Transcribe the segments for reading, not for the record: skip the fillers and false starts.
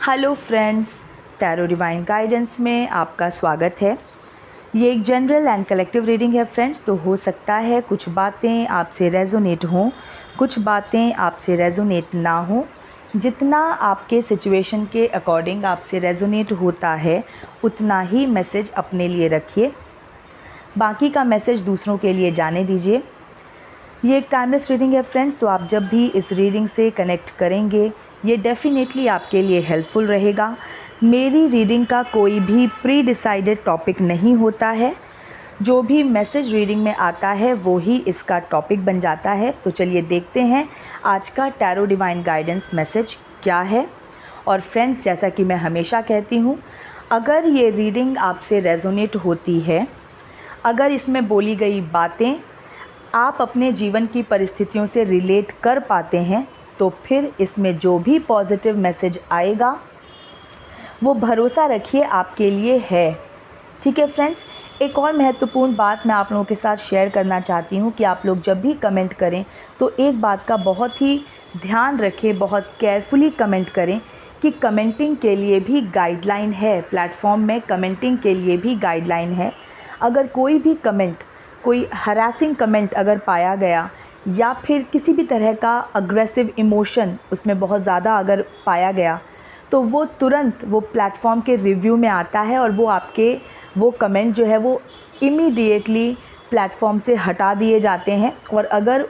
Hello friends, tarot divine guidance में आपका स्वागत है। ये एक जनरल एंड कलेक्टिव रीडिंग है फ्रेंड्स। तो हो सकता है कुछ बातें आपसे रेजोनेट हों, कुछ बातें आपसे रेजोनेट ना हों। जितना आपके सिचुएशन के अकॉर्डिंग आपसे रेजोनेट होता है उतना ही मैसेज अपने लिए रखिए, बाकी का मैसेज दूसरों के लिए जाने दीजिए। ये एक टाइमलेस रीडिंग है फ्रेंड्स, तो आप जब भी इस रीडिंग से कनेक्ट करेंगे ये डेफिनेटली आपके लिए हेल्पफुल रहेगा। मेरी रीडिंग का कोई भी प्री डिसाइडेड टॉपिक नहीं होता है, जो भी मैसेज रीडिंग में आता है वो ही इसका टॉपिक बन जाता है। तो चलिए देखते हैं आज का टैरो डिवाइन गाइडेंस मैसेज क्या है। और फ्रेंड्स, जैसा कि मैं हमेशा कहती हूँ, अगर ये रीडिंग आपसे रेजोनेट होती है, अगर इसमें बोली गई बातें आप अपने जीवन की परिस्थितियों से रिलेट कर पाते हैं, तो फिर इसमें जो भी पॉजिटिव मैसेज आएगा वो भरोसा रखिए आपके लिए है। ठीक है फ्रेंड्स, एक और महत्वपूर्ण बात मैं आप लोगों के साथ शेयर करना चाहती हूँ कि आप लोग जब भी कमेंट करें तो एक बात का बहुत ही ध्यान रखें, बहुत केयरफुली कमेंट करें कि कमेंटिंग के लिए भी गाइडलाइन है। प्लेटफॉर्म में कमेंटिंग के लिए भी गाइडलाइन है। अगर कोई भी कमेंट, कोई हरासिंग कमेंट अगर पाया गया या फिर किसी भी तरह का अग्रेसिव इमोशन उसमें बहुत ज़्यादा अगर पाया गया, तो वो तुरंत वो प्लेटफॉर्म के रिव्यू में आता है और वो आपके वो कमेंट जो है वो इमीडिएटली प्लेटफॉर्म से हटा दिए जाते हैं। और अगर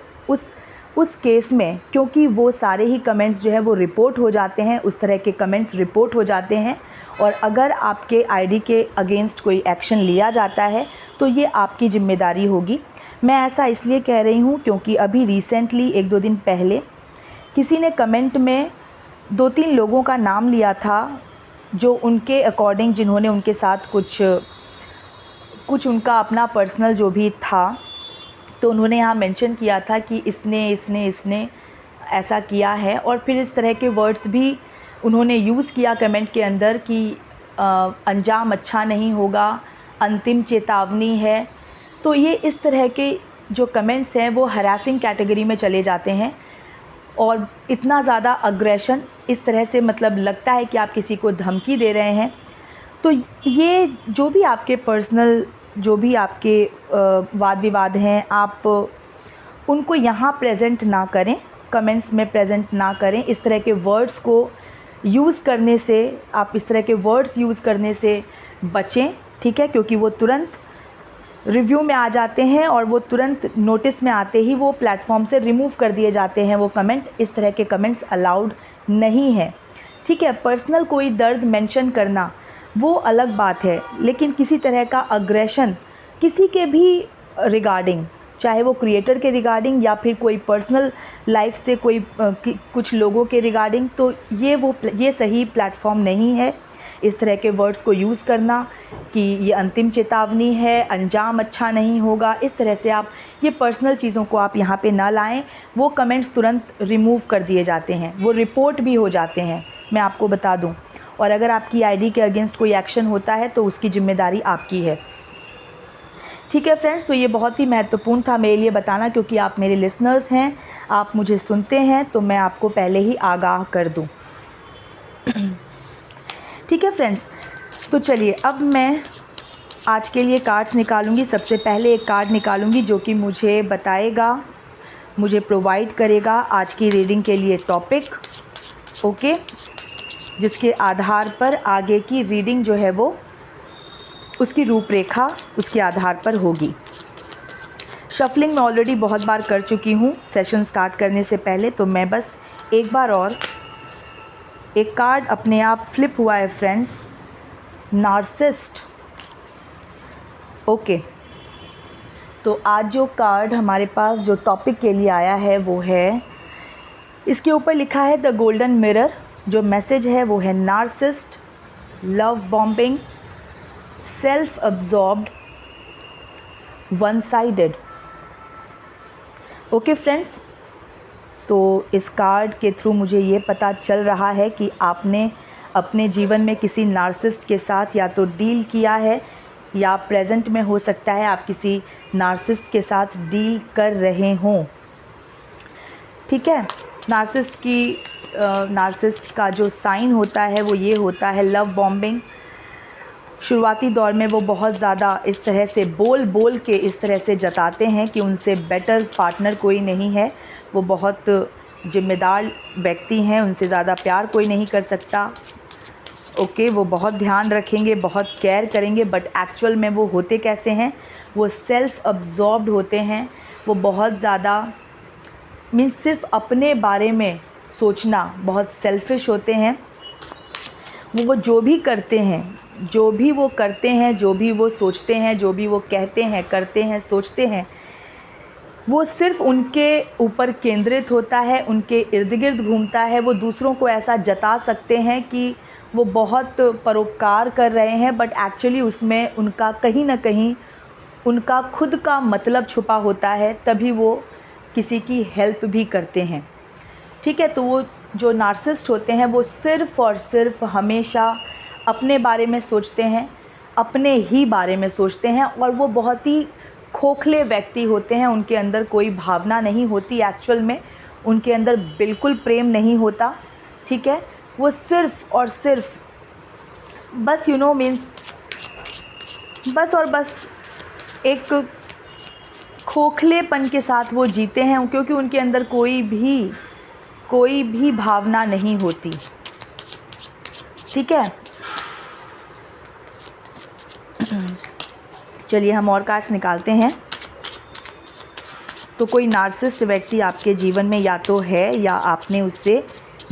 उस केस में, क्योंकि वो सारे ही कमेंट्स जो है वो रिपोर्ट हो जाते हैं, उस तरह के कमेंट्स रिपोर्ट हो जाते हैं, और अगर आपके आईडी के अगेंस्ट कोई एक्शन लिया जाता है तो ये आपकी जिम्मेदारी होगी। मैं ऐसा इसलिए कह रही हूँ क्योंकि अभी रिसेंटली 1-2 दिन पहले किसी ने कमेंट में 2-3 लोगों का नाम लिया था, जो उनके अकॉर्डिंग, जिन्होंने उनके साथ कुछ उनका अपना पर्सनल जो भी था, तो उन्होंने यहाँ मेंशन किया था कि इसने ऐसा किया है। और फिर इस तरह के वर्ड्स भी उन्होंने यूज़ किया कमेंट के अंदर कि अंजाम अच्छा नहीं होगा, अंतिम चेतावनी है। तो ये इस तरह के जो कमेंट्स हैं वो हरासिंग कैटेगरी में चले जाते हैं। और इतना ज़्यादा अग्रेशन, इस तरह से मतलब लगता है कि आप किसी को धमकी दे रहे हैं। तो ये जो भी आपके पर्सनल, जो भी आपके वाद विवाद हैं, आप उनको यहाँ प्रेजेंट ना करें, कमेंट्स में प्रेजेंट ना करें। इस तरह के वर्ड्स को यूज़ करने से, आप इस तरह के वर्ड्स यूज़ करने से बचें, ठीक है, क्योंकि वो तुरंत रिव्यू में आ जाते हैं और वो तुरंत नोटिस में आते ही वो प्लेटफॉर्म से रिमूव कर दिए जाते हैं वो कमेंट। इस तरह के कमेंट्स अलाउड नहीं है, ठीक है। पर्सनल कोई दर्द मेंशन करना वो अलग बात है, लेकिन किसी तरह का अग्रेशन किसी के भी रिगार्डिंग, चाहे वो क्रिएटर के रिगार्डिंग या फिर कोई पर्सनल लाइफ से कोई कुछ लोगों के रिगार्डिंग, तो ये सही प्लेटफॉर्म नहीं है इस तरह के वर्ड्स को यूज़ करना कि ये अंतिम चेतावनी है, अंजाम अच्छा नहीं होगा। इस तरह से आप ये पर्सनल चीज़ों को आप यहाँ पे ना लाएं। वो कमेंट्स तुरंत रिमूव कर दिए जाते हैं, वो रिपोर्ट भी हो जाते हैं, मैं आपको बता दूं। और अगर आपकी आईडी के अगेंस्ट कोई एक्शन होता है तो उसकी जिम्मेदारी आपकी है, ठीक है फ्रेंड्स। तो ये बहुत ही महत्वपूर्ण था मेरे लिए बताना, क्योंकि आप मेरे लिसनर्स हैं, आप मुझे सुनते हैं, तो मैं आपको पहले ही आगाह कर दूँ। ठीक है फ्रेंड्स, तो चलिए अब मैं आज के लिए कार्ड्स निकालूंगी। सबसे पहले एक कार्ड निकालूंगी जो कि मुझे बताएगा, मुझे प्रोवाइड करेगा आज की रीडिंग के लिए टॉपिक, ओके, जिसके आधार पर आगे की रीडिंग जो है वो उसकी रूपरेखा उसके आधार पर होगी। शफलिंग मैं ऑलरेडी बहुत बार कर चुकी हूँ सेशन स्टार्ट करने से पहले, तो मैं बस एक बार और, एक कार्ड अपने आप फ्लिप हुआ है फ्रेंड्स, नार्सिसिस्ट, ओके। तो आज जो कार्ड हमारे पास जो टॉपिक के लिए आया है वो है, इसके ऊपर लिखा है द गोल्डन मिरर। जो मैसेज है वो है narcissist, love bombing, self absorbed, one sided, okay friends. तो इस कार्ड के थ्रू मुझे ये पता चल रहा है कि आपने अपने जीवन में किसी नार्सिसिस्ट के साथ या तो डील किया है, या प्रेजेंट में हो सकता है आप किसी नार्सिसिस्ट के साथ डील कर रहे हों, ठीक है। नार्सिसिस्ट का जो साइन होता है वो ये होता है लव बॉम्बिंग। शुरुआती दौर में वो बहुत ज़्यादा इस तरह से बोल के इस तरह से जताते हैं कि उनसे बेटर पार्टनर कोई नहीं है, वो बहुत जिम्मेदार व्यक्ति हैं, उनसे ज़्यादा प्यार कोई नहीं कर सकता। ओके, वो बहुत ध्यान रखेंगे, बहुत केयर करेंगे, बट एक्चुअल में वो होते कैसे हैं? वो सेल्फ अब्जॉर्ब्ड होते हैं। वो बहुत ज़्यादा सिर्फ अपने बारे में सोचना, बहुत सेल्फिश होते हैं। वो जो भी करते हैं, जो भी वो करते हैं, जो भी वो सोचते हैं, जो भी वो कहते हैं, करते हैं, सोचते हैं, वो सिर्फ उनके ऊपर केंद्रित होता है, उनके इर्द गिर्द घूमता है। वो दूसरों को ऐसा जता सकते हैं कि वो बहुत परोपकार कर रहे हैं, बट एक्चुअली उसमें उनका कहीं ना कहीं उनका खुद का मतलब छुपा होता है, तभी वो किसी की हेल्प भी करते हैं। ठीक है, तो वो जो नार्सिसिस्ट होते हैं वो सिर्फ़ और सिर्फ हमेशा अपने बारे में सोचते हैं, अपने ही बारे में सोचते हैं, और वो बहुत ही खोखले व्यक्ति होते हैं। उनके अंदर कोई भावना नहीं होती, एक्चुअल में उनके अंदर बिल्कुल प्रेम नहीं होता। ठीक है, वो सिर्फ़ और सिर्फ बस मीन्स बस और बस एक खोखलेपन के साथ वो जीते हैं, क्योंकि उनके अंदर कोई भी भावना नहीं होती। ठीक है, चलिए हम और कार्ड्स निकालते हैं। तो कोई नार्सिसिस्ट व्यक्ति आपके जीवन में या तो है या आपने उससे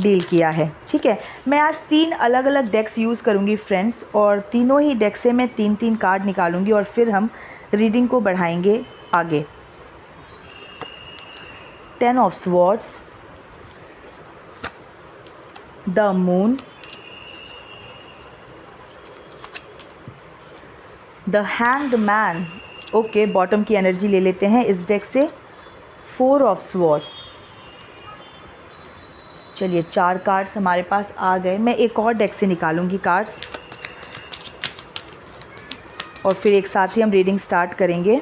डील किया है। ठीक है, मैं आज 3 अलग अलग डेक्स यूज़ करूंगी फ्रेंड्स, और तीनों ही डेक से मैं 3-3 कार्ड निकालूंगी और फिर हम रीडिंग को बढ़ाएंगे आगे। 10 of swords, the moon, the hanged man. Okay, bottom की एनर्जी ले लेते हैं इस डेक से। 4 ऑफ स्वॉर्ड्स। चलिए 4 कार्ड्स हमारे पास आ गए। मैं एक और डेक से निकालूंगी कार्ड्स और फिर एक साथ ही हम रीडिंग स्टार्ट करेंगे।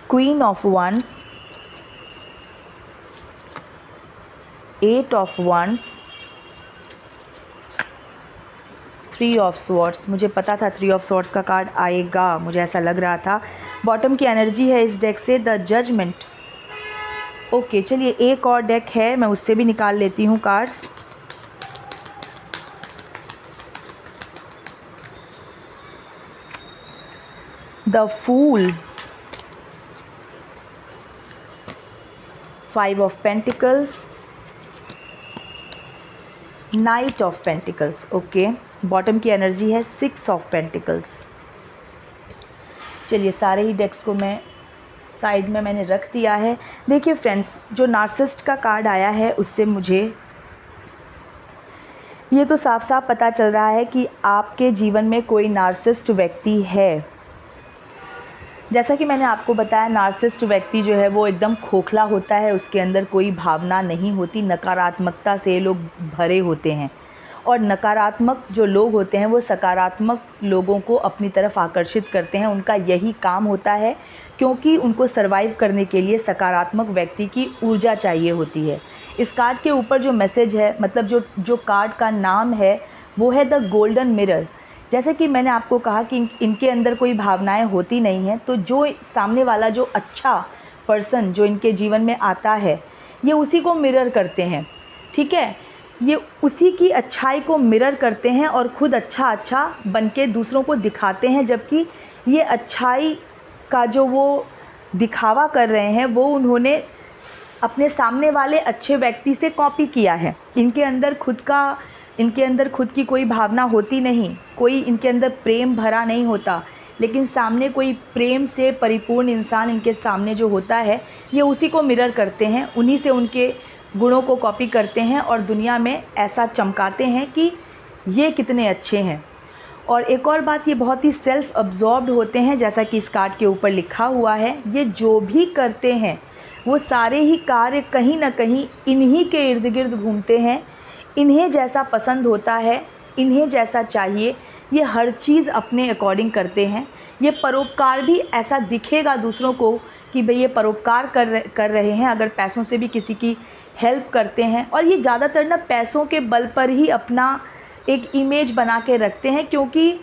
Queen of wands, 8 of wands, 3 of swords. मुझे पता था 3 ऑफ स्वॉर्ड्स का कार्ड आएगा, मुझे ऐसा लग रहा था। बॉटम की एनर्जी है इस डेक से द जजमेंट। ओके, चलिए एक और डेक है, मैं उससे भी निकाल लेती हूँ cards. The fool, 5 of pentacles, knight of pentacles. Okay, bottom की एनर्जी है 6 ऑफ पेंटिकल्स। चलिए सारे ही डेक्स को मैं साइड में मैंने रख दिया है। देखिए फ्रेंड्स, जो नार्सिसिस्ट का कार्ड आया है उससे मुझे ये तो साफ साफ पता चल रहा है कि आपके जीवन में कोई नार्सिसिस्ट व्यक्ति है। जैसा कि मैंने आपको बताया, नार्सिसिस्ट व्यक्ति जो है वो एकदम खोखला होता है, उसके अंदर कोई भावना नहीं होती, नकारात्मकता से लोग भरे होते हैं, और नकारात्मक जो लोग होते हैं वो सकारात्मक लोगों को अपनी तरफ आकर्षित करते हैं। उनका यही काम होता है, क्योंकि उनको सर्वाइव करने के लिए सकारात्मक व्यक्ति की ऊर्जा चाहिए होती है। इस कार्ड के ऊपर जो मैसेज है, मतलब जो कार्ड का नाम है वो है द गोल्डन मिरर। जैसे कि मैंने आपको कहा कि इनके अंदर कोई भावनाएं होती नहीं हैं, तो जो सामने वाला जो अच्छा पर्सन जो इनके जीवन में आता है, ये उसी को मिरर करते हैं। ठीक है, ये उसी की अच्छाई को मिरर करते हैं और खुद अच्छा बन के दूसरों को दिखाते हैं, जबकि ये अच्छाई का जो वो दिखावा कर रहे हैं वो उन्होंने अपने सामने वाले अच्छे व्यक्ति से कॉपी किया है। इनके अंदर खुद की कोई भावना होती नहीं, कोई इनके अंदर प्रेम भरा नहीं होता, लेकिन सामने कोई प्रेम से परिपूर्ण इंसान इनके सामने जो होता है, ये उसी को मिरर करते हैं, उन्हीं से उनके गुणों को कॉपी करते हैं और दुनिया में ऐसा चमकाते हैं कि ये कितने अच्छे हैं। और एक और बात, ये बहुत ही सेल्फ अब्जॉर्ब्ड होते हैं, जैसा कि इस कार्ड के ऊपर लिखा हुआ है। ये जो भी करते हैं वो सारे ही कार्य कहीं ना कहीं इन्हीं के इर्द गिर्द घूमते हैं। इन्हें जैसा पसंद होता है, इन्हें जैसा चाहिए, ये हर चीज़ अपने अकॉर्डिंग करते हैं। ये परोपकार भी ऐसा दिखेगा दूसरों को कि भाई ये परोपकार कर रहे हैं, अगर पैसों से भी किसी की हेल्प करते हैं। और ये ज़्यादातर ना पैसों के बल पर ही अपना एक इमेज बना के रखते हैं, क्योंकि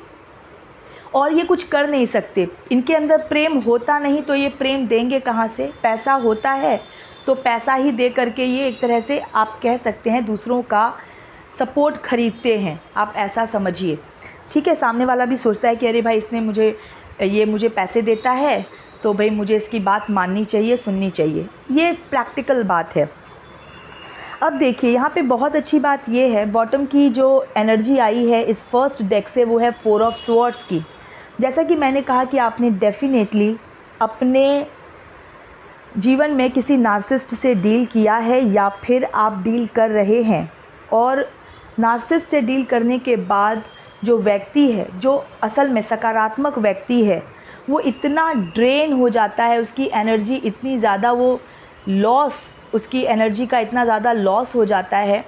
और ये कुछ कर नहीं सकते, इनके अंदर प्रेम होता नहीं तो ये प्रेम देंगे कहाँ से। पैसा होता है तो पैसा ही दे करके ये एक तरह से आप कह सकते हैं दूसरों का सपोर्ट खरीदते हैं, आप ऐसा समझिए। ठीक है, सामने वाला भी सोचता है कि अरे भाई इसने मुझे पैसे देता है तो भाई मुझे इसकी बात माननी चाहिए, सुननी चाहिए। ये प्रैक्टिकल बात है। अब देखिए यहाँ पे बहुत अच्छी बात ये है, बॉटम की जो एनर्जी आई है इस फर्स्ट डेक से वो है 4 ऑफ स्वॉर्ड्स की। जैसा कि मैंने कहा कि आपने डेफिनेटली अपने जीवन में किसी नार्सिसिस्ट से डील किया है या फिर आप डील कर रहे हैं, और नार्सिसिस्ट से डील करने के बाद जो व्यक्ति है, जो असल में सकारात्मक व्यक्ति है, वो इतना ड्रेन हो जाता है, उसकी एनर्जी इतनी ज़्यादा उसकी एनर्जी का इतना ज़्यादा लॉस हो जाता है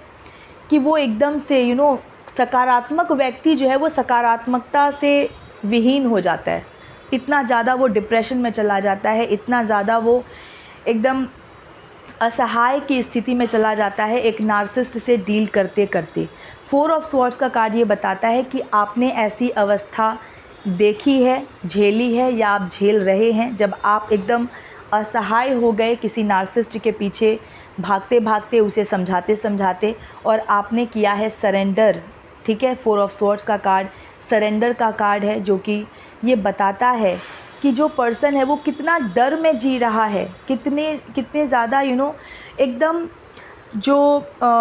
कि वो एकदम से सकारात्मक व्यक्ति जो है वो सकारात्मकता से विहीन हो जाता है। इतना ज़्यादा वो डिप्रेशन में चला जाता है, इतना ज़्यादा वो एकदम असहाय की स्थिति में चला जाता है एक नार्सिसिस्ट से डील करते करते। 4 ऑफ स्वॉर्ड्स का कार्ड ये बताता है कि आपने ऐसी अवस्था देखी है, झेली है, या आप झेल रहे हैं जब आप एकदम असहाय हो गए किसी नार्सिसिस्ट के पीछे भागते भागते, उसे समझाते समझाते, और आपने किया है सरेंडर। ठीक है, 4 ऑफ स्वॉर्ड्स का कार्ड सरेंडर का कार्ड है, जो कि ये बताता है कि जो पर्सन है वो कितना डर में जी रहा है, कितने ज़्यादा एकदम जो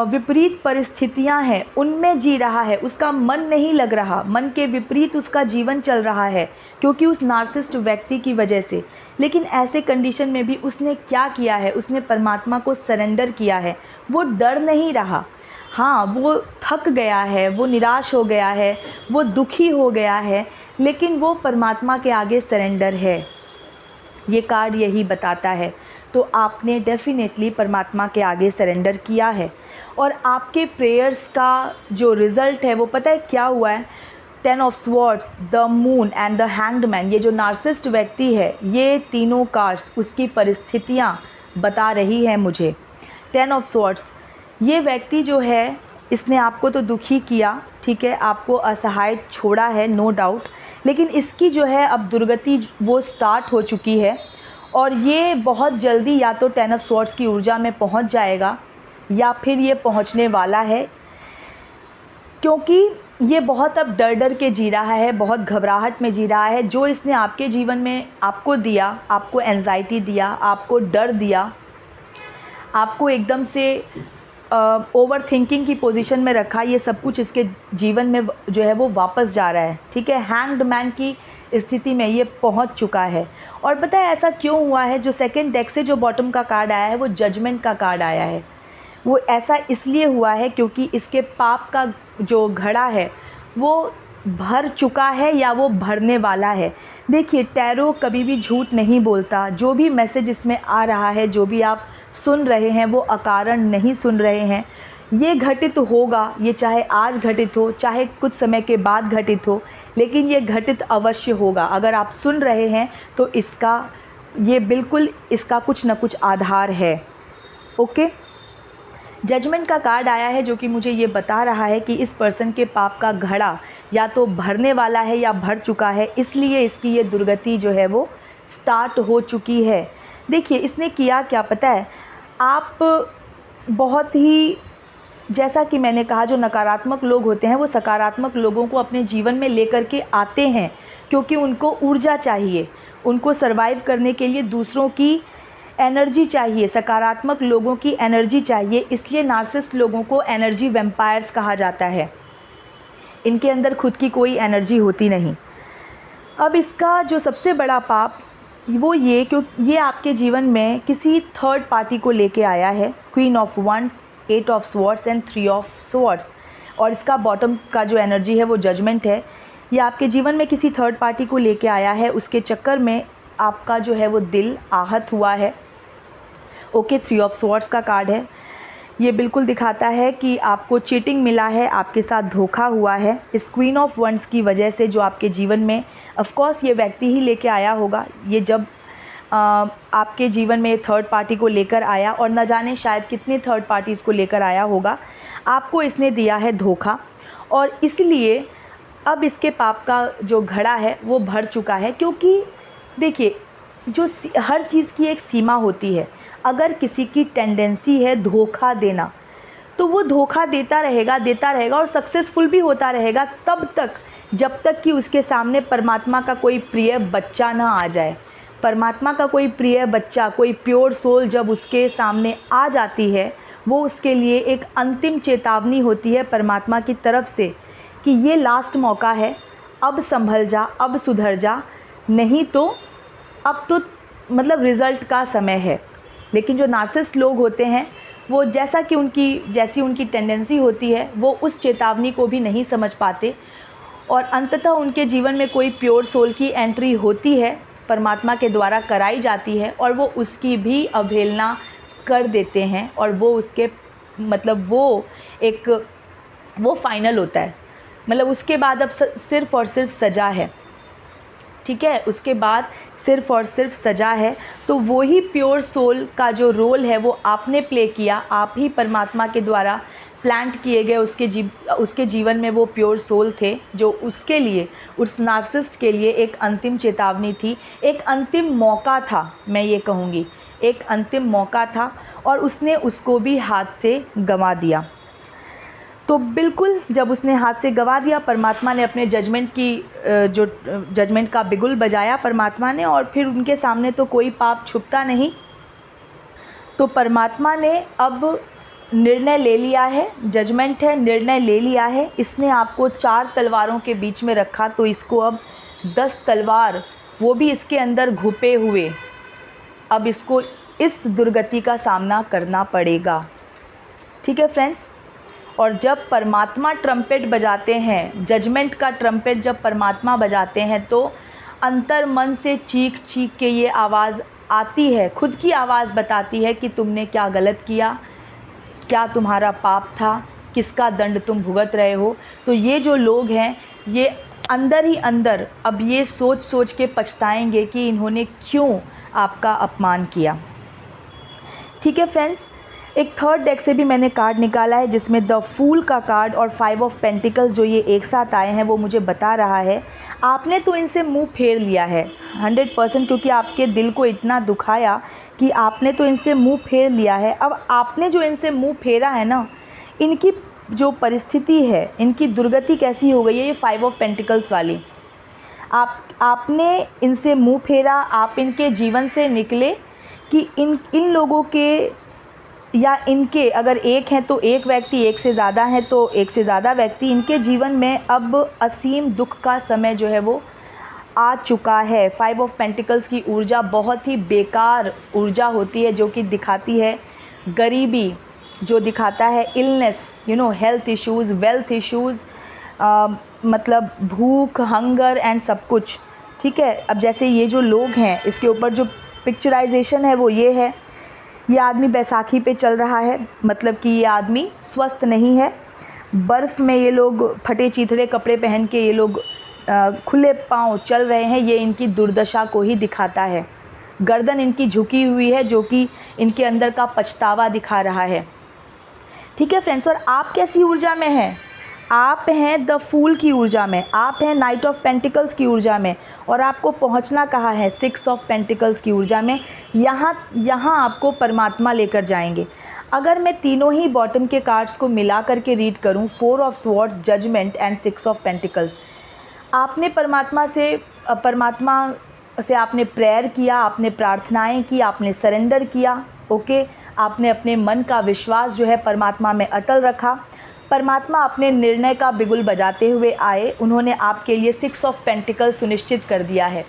विपरीत परिस्थितियां हैं उनमें जी रहा है, उसका मन नहीं लग रहा, मन के विपरीत उसका जीवन चल रहा है क्योंकि उस नार्सिसिस्ट व्यक्ति की वजह से। लेकिन ऐसे कंडीशन में भी उसने क्या किया है, उसने परमात्मा को सरेंडर किया है। वो डर नहीं रहा, हाँ वो थक गया है, वो निराश हो गया है, वो दुखी हो गया है, लेकिन वो परमात्मा के आगे सरेंडर है। ये कार्ड यही बताता है। तो आपने डेफिनेटली परमात्मा के आगे सरेंडर किया है, और आपके प्रेयर्स का जो रिज़ल्ट है वो पता है क्या हुआ है? 10 of swords, the moon and the hanged man. ये जो नार्सिसिस्ट व्यक्ति है, ये तीनों कार्ड्स उसकी परिस्थितियाँ बता रही है मुझे। 10 ऑफ स्वॉर्ड्स, ये व्यक्ति जो है इसने आपको तो दुखी किया, ठीक है, आपको असहाय छोड़ा है, नो डाउट, लेकिन इसकी जो है अब दुर्गति वो स्टार्ट हो चुकी है, और ये बहुत जल्दी या तो 10 ऑफ स्वॉर्ड्स की ऊर्जा में पहुंच जाएगा या फिर ये पहुंचने वाला है, क्योंकि ये बहुत अब डर डर के जी रहा है, बहुत घबराहट में जी रहा है। जो इसने आपके जीवन में आपको दिया, आपको एंजाइटी दिया, आपको डर दिया, आपको एकदम से ओवर थिंकिंग की पोजीशन में रखा, ये सब कुछ इसके जीवन में जो है वो वापस जा रहा है। ठीक है, हैंग्ड मैन की स्थिति में ये पहुंच चुका है। और पता है ऐसा क्यों हुआ है? जो सेकंड डेक से जो बॉटम का कार्ड आया है वो जजमेंट का कार्ड आया है। वो ऐसा इसलिए हुआ है क्योंकि इसके पाप का जो घड़ा है वो भर चुका है या वो भरने वाला है। देखिए, टैरो कभी भी झूठ नहीं बोलता। जो भी मैसेज इसमें आ रहा है, जो भी आप सुन रहे हैं, वो अकारण नहीं सुन रहे हैं। ये घटित होगा, ये चाहे आज घटित हो, चाहे कुछ समय के बाद घटित हो, लेकिन ये घटित अवश्य होगा। अगर आप सुन रहे हैं तो ये बिल्कुल इसका कुछ न कुछ आधार है। ओके, जजमेंट का कार्ड आया है जो कि मुझे ये बता रहा है कि इस पर्सन के पाप का घड़ा या तो भरने वाला है या भर चुका है, इसलिए इसकी ये दुर्गति जो है वो स्टार्ट हो चुकी है। देखिए, इसने किया क्या पता है? आप बहुत ही, जैसा कि मैंने कहा, जो नकारात्मक लोग होते हैं वो सकारात्मक लोगों को अपने जीवन में लेकर के आते हैं, क्योंकि उनको ऊर्जा चाहिए, उनको सर्वाइव करने के लिए दूसरों की एनर्जी चाहिए, सकारात्मक लोगों की एनर्जी चाहिए। इसलिए नार्सिसिस्ट लोगों को एनर्जी वैम्पायर्स कहा जाता है। इनके अंदर खुद की कोई एनर्जी होती नहीं। अब इसका जो सबसे बड़ा पाप वो ये, क्योंकि ये आपके जीवन में किसी थर्ड पार्टी को लेके आया है। Queen of wands, 8 of swords and 3 of swords, और इसका बॉटम का जो एनर्जी है वो जजमेंट है। ये आपके जीवन में किसी थर्ड पार्टी को लेके आया है, उसके चक्कर में आपका जो है वो दिल आहत हुआ है। ओके, 3 ऑफ स्वॉर्ड्स का कार्ड है। ये बिल्कुल दिखाता है कि आपको चीटिंग मिला है, आपके साथ धोखा हुआ है। इस क्वीन ऑफ वंड्स की वजह से जो आपके जीवन में ऑफ कोर्स ये व्यक्ति ही लेके आया होगा। ये जब आपके जीवन में थर्ड पार्टी को लेकर आया, और न जाने शायद कितने थर्ड पार्टीज़ को लेकर आया होगा, आपको इसने दिया है धोखा, और इसलिए अब इसके पाप का जो घड़ा है वो भर चुका है। क्योंकि देखिए, जो हर चीज़ की एक सीमा होती है। अगर किसी की टेंडेंसी है धोखा देना, तो वो धोखा देता रहेगा और सक्सेसफुल भी होता रहेगा तब तक जब तक कि उसके सामने परमात्मा का कोई प्रिय बच्चा ना आ जाए। परमात्मा का कोई प्रिय बच्चा, कोई प्योर सोल जब उसके सामने आ जाती है, वो उसके लिए एक अंतिम चेतावनी होती है परमात्मा की तरफ से कि ये लास्ट मौका है, अब संभल जा, अब सुधर जा, नहीं तो अब तो मतलब रिज़ल्ट का समय है। लेकिन जो नार्सिसिस्ट लोग होते हैं, वो जैसी उनकी टेंडेंसी होती है, वो उस चेतावनी को भी नहीं समझ पाते, और अंततः उनके जीवन में कोई प्योर सोल की एंट्री होती है, परमात्मा के द्वारा कराई जाती है, और वो उसकी भी अवहेलना कर देते हैं, और वो उसके मतलब वो फाइनल होता है। मतलब उसके बाद अब सिर्फ़ और सिर्फ सज़ा है, ठीक है, उसके बाद सिर्फ़ और सिर्फ सज़ा है। तो वो ही प्योर सोल का जो रोल है वो आपने प्ले किया, आप ही परमात्मा के द्वारा प्लांट किए गए उसके जीवन में वो प्योर सोल थे, जो उसके लिए, उस नार्सिसिस्ट के लिए एक अंतिम चेतावनी थी, एक अंतिम मौका था, मैं ये कहूँगी, एक अंतिम मौका था, और उसने उसको भी हाथ से गंवा दिया। तो बिल्कुल जब उसने हाथ से गंवा दिया, परमात्मा ने अपने जजमेंट का बिगुल बजाया परमात्मा ने, और फिर उनके सामने तो कोई पाप छुपता नहीं। तो परमात्मा ने अब निर्णय ले लिया है, जजमेंट है, निर्णय ले लिया है। इसने आपको 4 तलवारों के बीच में रखा, तो इसको अब 10 तलवार, वो भी इसके अंदर घुपे हुए, अब इसको इस दुर्गति का सामना करना पड़ेगा। ठीक है फ्रेंड्स। और जब परमात्मा ट्रम्पेट बजाते हैं, जजमेंट का ट्रम्पेट जब परमात्मा बजाते हैं, तो अंतर मन से चीख चीख के ये आवाज़ आती है, खुद की आवाज़ बताती है कि तुमने क्या गलत किया, क्या तुम्हारा पाप था, किसका दंड तुम भुगत रहे हो। तो ये जो लोग हैं, ये अंदर ही अंदर अब ये सोच सोच के पछताएंगे कि इन्होंने क्यों आपका अपमान किया। ठीक है फ्रेंड्स। एक थर्ड डेक से भी मैंने कार्ड निकाला है, जिसमें द फूल का कार्ड और 5 ऑफ पेंटिकल्स जो ये एक साथ आए हैं, वो मुझे बता रहा है आपने तो इनसे मुंह फेर लिया है 100%, क्योंकि आपके दिल को इतना दुखाया कि आपने तो इनसे मुंह फेर लिया है। अब आपने जो इनसे मुंह फेरा है ना, इनकी जो परिस्थिति है, इनकी दुर्गति कैसी हो गई है, ये 5 ऑफ पेंटिकल्स वाली। आपने इनसे मुंह फेरा, आप इनके जीवन से निकले कि इन लोगों के या इनके, अगर एक हैं तो एक व्यक्ति, एक से ज़्यादा हैं तो एक से ज़्यादा व्यक्ति, इनके जीवन में अब असीम दुख का समय जो है वो आ चुका है। 5 ऑफ पेंटिकल्स की ऊर्जा बहुत ही बेकार ऊर्जा होती है, जो कि दिखाती है गरीबी, जो दिखाता है illness, health issues, wealth issues, मतलब भूख, हंगर एंड सब कुछ। ठीक है। अब जैसे ये जो लोग हैं, इसके ऊपर जो पिक्चराइजेशन है वो ये है, ये आदमी बैसाखी पे चल रहा है, मतलब कि ये आदमी स्वस्थ नहीं है। बर्फ़ में ये लोग फटे चीथड़े कपड़े पहन के ये लोग खुले पांव चल रहे हैं, ये इनकी दुर्दशा को ही दिखाता है। गर्दन इनकी झुकी हुई है, जो कि इनके अंदर का पछतावा दिखा रहा है। ठीक है फ्रेंड्स। और आप कैसी ऊर्जा में हैं? आप हैं द फूल की ऊर्जा में, आप हैं नाइट ऑफ पेंटिकल्स की ऊर्जा में, और आपको पहुंचना कहाँ है? 6 ऑफ पेंटिकल्स की ऊर्जा में। यहाँ आपको परमात्मा लेकर जाएंगे। अगर मैं तीनों ही बॉटम के कार्ड्स को मिला करके रीड करूं, 4 of swords, judgement and 6 of pentacles, आपने परमात्मा से आपने प्रेयर किया, आपने प्रार्थनाएं की, आपने सरेंडर किया, ओके। आपने अपने मन का विश्वास जो है परमात्मा में अटल रखा। परमात्मा अपने निर्णय का बिगुल बजाते हुए आए, उन्होंने आपके लिए 6 ऑफ पेंटिकल्स सुनिश्चित कर दिया है।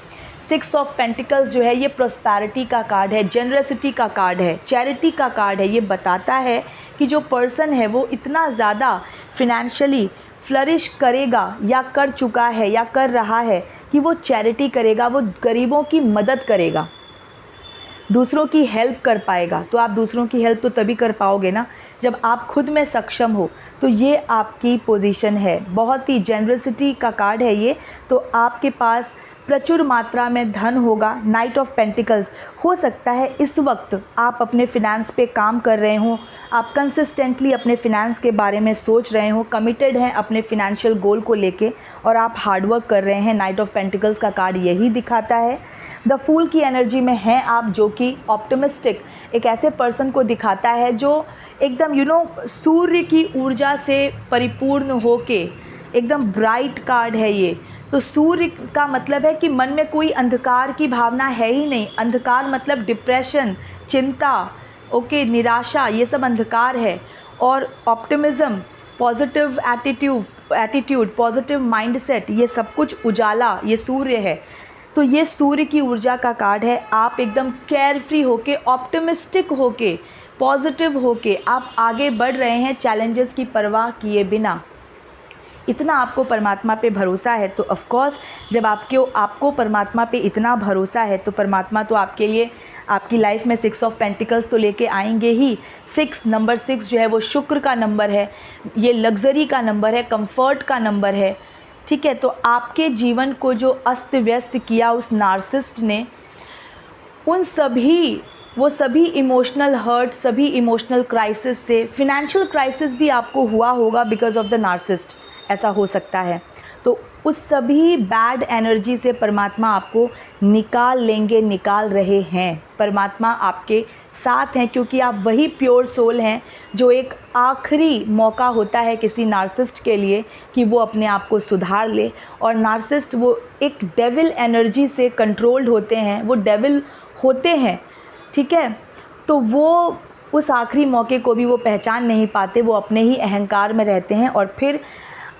6 ऑफ पेंटिकल्स जो है ये प्रॉस्पेरिटी का कार्ड है, जेनरसिटी का कार्ड है, चैरिटी का कार्ड है। ये बताता है कि जो पर्सन है वो इतना ज़्यादा फिनेंशियली फ्लरिश करेगा, या कर चुका है, या कर रहा है, कि वो चैरिटी करेगा, वो गरीबों की मदद करेगा, दूसरों की हेल्प कर पाएगा। तो आप दूसरों की हेल्प तो तभी कर पाओगे ना जब आप खुद में सक्षम हो, तो ये आपकी पोजीशन है। बहुत ही जेनरसिटी का कार्ड है ये। तो आपके पास प्रचुर मात्रा में धन होगा। नाइट ऑफ पेंटिकल्स, हो सकता है इस वक्त आप अपने फिनेंस पे काम कर रहे हो, आप कंसिस्टेंटली अपने फिनेंस के बारे में सोच रहे हो, कमिटेड हैं अपने फिनेंशियल गोल को लेके और आप हार्डवर्क कर रहे हैं। नाइट ऑफ पेंटिकल्स का कार्ड यही दिखाता है। द फूल की एनर्जी में हैं आप, जो कि ऑप्टिमिस्टिक, एक ऐसे पर्सन को दिखाता है जो एकदम सूर्य की ऊर्जा से परिपूर्ण होके, एकदम ब्राइट कार्ड है ये। तो सूर्य का मतलब है कि मन में कोई अंधकार की भावना है ही नहीं। अंधकार मतलब डिप्रेशन, चिंता, ओके, निराशा, ये सब अंधकार है। और optimism, positive attitude, positive mindset, ये सब कुछ उजाला, ये सूर्य है। तो ये सूर्य की ऊर्जा का कार्ड है। आप एकदम केयरफ्री होके, ऑप्टिमिस्टिक होके, पॉजिटिव होके आप आगे बढ़ रहे हैं, चैलेंजेस की परवाह किए बिना। इतना आपको परमात्मा पे भरोसा है। तो ऑफ कोर्स जब आपको परमात्मा पे इतना भरोसा है, तो परमात्मा तो आपके लिए, आपकी लाइफ में 6 ऑफ पेंटिकल्स तो लेके आएंगे ही। नंबर 6 जो है वो शुक्र का नंबर है, ये लग्जरी का नंबर है, कंफर्ट का नंबर है। ठीक है, तो आपके जीवन को जो अस्त व्यस्त किया उस नार्सिसिस्ट ने, वो सभी इमोशनल हर्ट, सभी इमोशनल क्राइसिस से, फिनेंशियल क्राइसिस भी आपको हुआ होगा बिकॉज ऑफ द नार्सिसिस्ट, ऐसा हो सकता है। तो उस सभी बैड एनर्जी से परमात्मा आपको निकाल लेंगे, निकाल रहे हैं। परमात्मा आपके साथ हैं, क्योंकि आप वही प्योर सोल हैं जो एक आखिरी मौका होता है किसी नार्सिसिस्ट के लिए कि वो अपने आप को सुधार ले। और नार्सिसिस्ट वो एक डेविल एनर्जी से कंट्रोल्ड होते हैं, वो डेविल होते हैं। ठीक है, तो वो उस आखिरी मौके को भी वो पहचान नहीं पाते, वो अपने ही अहंकार में रहते हैं। और फिर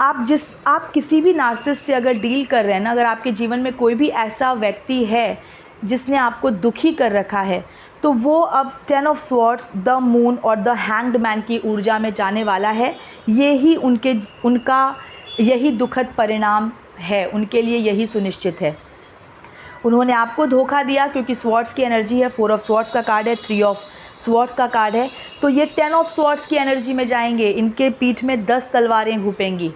आप किसी भी नार्सिसिस्ट से अगर डील कर रहे हैं ना, अगर आपके जीवन में कोई भी ऐसा व्यक्ति है जिसने आपको दुखी कर रखा है, तो वो अब 10 ऑफ स्वॉर्ड्स, द मून और द हैंग्ड मैन की ऊर्जा में जाने वाला है। ये ही उनका यही दुखद परिणाम है, उनके लिए यही सुनिश्चित है। उन्होंने आपको धोखा दिया, क्योंकि स्वॉर्ड्स की एनर्जी है, 4 ऑफ स्वॉर्ड्स का कार्ड है, 3 ऑफ स्वॉर्ड्स का कार्ड है। तो ये 10 ऑफ स्वॉर्ड्स की एनर्जी में जाएंगे, इनके पीठ में 10 तलवारें घुपेंगी।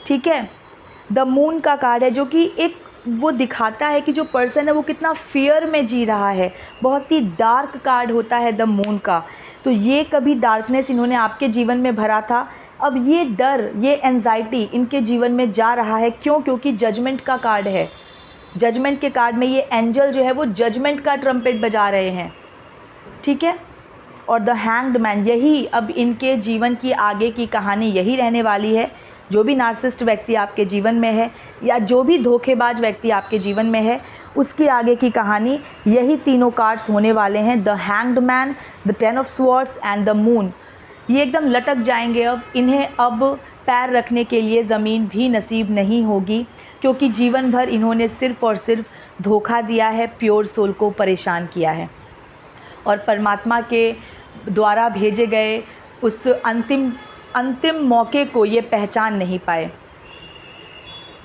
ठीक है, द मून का कार्ड है, जो कि एक वो दिखाता है कि जो पर्सन है वो कितना फियर में जी रहा है। बहुत ही डार्क कार्ड होता है द मून का। तो ये कभी डार्कनेस इन्होंने आपके जीवन में भरा था, अब ये डर, ये एंजाइटी इनके जीवन में जा रहा है। क्यों? क्योंकि जजमेंट का कार्ड है। जजमेंट के कार्ड में ये एंजल जो है वो जजमेंट का ट्रम्पेट बजा रहे हैं। ठीक है, और द हैंग्ड मैन, यही अब इनके जीवन की आगे की कहानी यही रहने वाली है। जो भी नार्सिसिस्ट व्यक्ति आपके जीवन में है, या जो भी धोखेबाज व्यक्ति आपके जीवन में है, उसकी आगे की कहानी यही तीनों कार्ड्स होने वाले हैं, the hanged man, the 10 of swords and the moon. ये एकदम लटक जाएंगे। अब इन्हें अब पैर रखने के लिए ज़मीन भी नसीब नहीं होगी, क्योंकि जीवन भर इन्होंने सिर्फ़ और सिर्फ धोखा दिया है, प्योर सोल को परेशान किया है, और परमात्मा के द्वारा भेजे गए उस अंतिम मौके को ये पहचान नहीं पाए।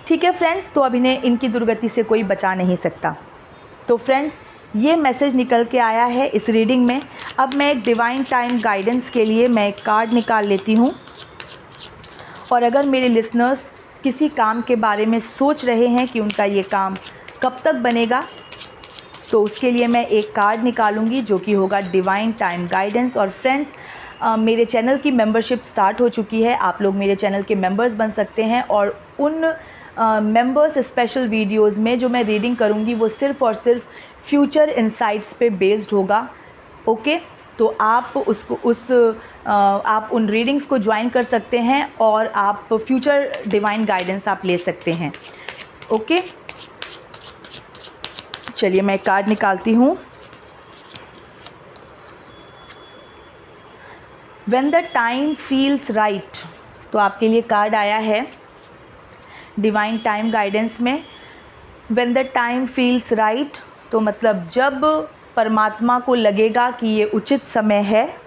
ठीक है फ्रेंड्स, तो अब इन्हें इनकी दुर्गति से कोई बचा नहीं सकता। तो फ्रेंड्स, ये मैसेज निकल के आया है इस रीडिंग में। अब मैं एक डिवाइन टाइम गाइडेंस के लिए मैं एक कार्ड निकाल लेती हूँ। और अगर मेरे लिसनर्स किसी काम के बारे में सोच रहे हैं कि उनका ये काम कब तक बनेगा, तो उसके लिए मैं एक कार्ड निकालूंगी जो कि होगा डिवाइन टाइम गाइडेंस। और फ्रेंड्स, मेरे चैनल की मेंबरशिप स्टार्ट हो चुकी है। आप लोग मेरे चैनल के मेंबर्स बन सकते हैं, और उन मेंबर्स स्पेशल वीडियोस में जो मैं रीडिंग करूंगी वो सिर्फ़ और सिर्फ फ्यूचर इंसाइट्स पे बेस्ड होगा। ओके, तो आप उन रीडिंग्स को ज्वाइन कर सकते हैं और आप फ्यूचर डिवाइन गाइडेंस आप ले सकते हैं। ओके, चलिए मैं कार्ड निकालती हूँ। When the time feels right, तो आपके लिए कार्ड आया है डिवाइन टाइम गाइडेंस में। When the time feels right, तो मतलब जब परमात्मा को लगेगा कि ये उचित समय है,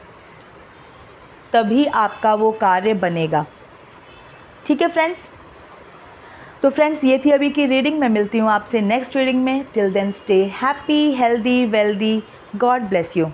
तभी आपका वो कार्य बनेगा। ठीक है फ्रेंड्स, तो फ्रेंड्स ये थी अभी की रीडिंग। मैं मिलती हूँ आपसे नेक्स्ट रीडिंग में। Till then stay happy, healthy, wealthy. God bless you.